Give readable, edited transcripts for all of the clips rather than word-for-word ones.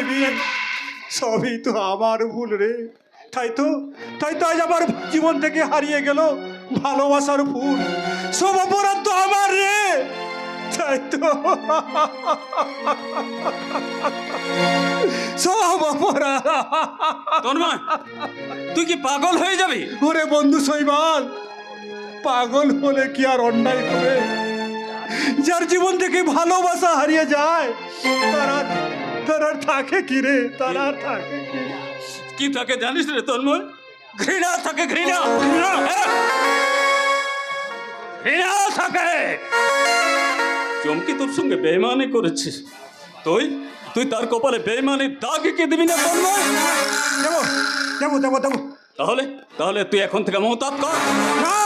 দেবী, সবই তো আমার ভুল রে। তাই তো আজ আমার জীবন থেকে হারিয়ে গেল ভালোবাসার ফুল। সব অপরাধ তো আমার রে। তাই তো সব অপরাধ। তন্ময়, তুই কি পাগল হয়ে যাবি? ওরে বন্ধু শৈবাল, পাগল হলে কি আর অন্যায় হবে? যার জীবন থেকে ভালোবাসা হারিয়ে যায় তার আর থাকে কি রে? তার আর থাকে কি? কি থাকে জানিস রে তন্ময়? ঘৃণা থাকে, ঘৃণা ঘৃণা থাকে। চমকি তোর সঙ্গে বেইমানি করেছিস, তুই তার কপালে বেইমানির দাগ এঁকে দিবি না তন্ময়? দেবো। তাহলে তুই এখন থেকে মহতাত কর। না,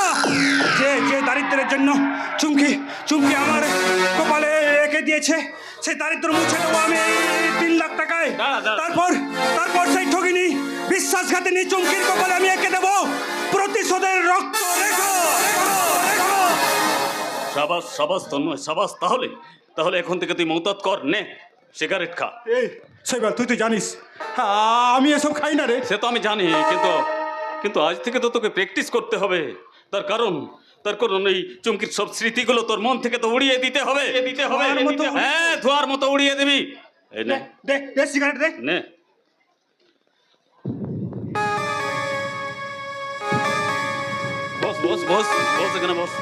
যে দারিদ্রের জন্য চুমকি আমার কপালে রেখে দিয়েছে, সেই দারিদ্র মুছে দেবো আমি 3 লাখ টাকায়। তারপর সেই ঠগিনি বিশ্বাসঘাতিনি চুমকির কপালে আমি এঁকে দেবো প্রতিশোধের রক্ত রেখো। সাবাস তন্ময়, সাবাস। তাহলে এখন থেকে তুই মহতাত কর, নে সিগারেট খা। এই শৈবাল, তুই তো জানিস আমি এসব খাই না রে। সে তো আমি জানি, কিন্তু আজ থেকে তো তোকে প্র্যাকটিস করতে হবে। তার কারণ এই চুমকির সব স্মৃতিগুলো তোর মন থেকে তো উড়িয়ে দিতে হবে। হ্যাঁ, ধোয়ার মতো উড়িয়ে দিবি। এই নে, দে সিগারেট দে। নে। বস এখানে বস।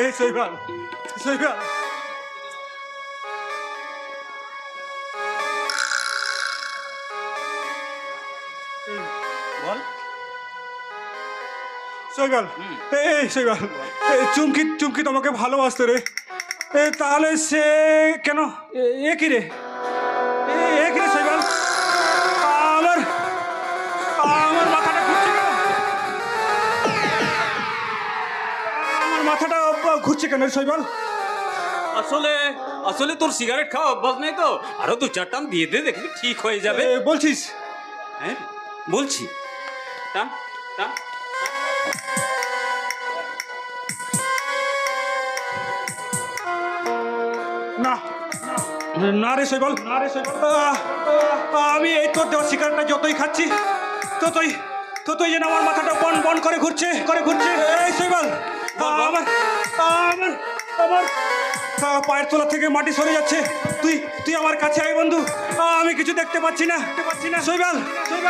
এই শৈবাল বল। শৈবাল, এই চুমকি তোমাকে ভালোবাসতো রে। তাহলে সে কেন একই রে শৈবাল? আমার মাথাটা ঘুরছে কেন? আমার মাথাটা ঘুরছে কেন শৈবাল? আসলে তোর সিগারেট খাওয়া অভ্যাস নেই তো। আরো 2-4 টান দিয়ে দে, দেখবি ঠিক হয়ে যাবে। বলছিস? হ্যাঁ বলছি। টান। না রে শৈবাল, আমি এই তোর দেওয়া সিগারেটটা যতই খাচ্ছি ততই যেন আমার মাথাটা বন করে ঘুরছে। এই শৈবাল, আমার পায়ের তলা থেকে মাটি সরে যাচ্ছে। তুই আমার কাছে আয় বন্ধু, আমি কিছু দেখতে পাচ্ছি না শৈবাল। তুই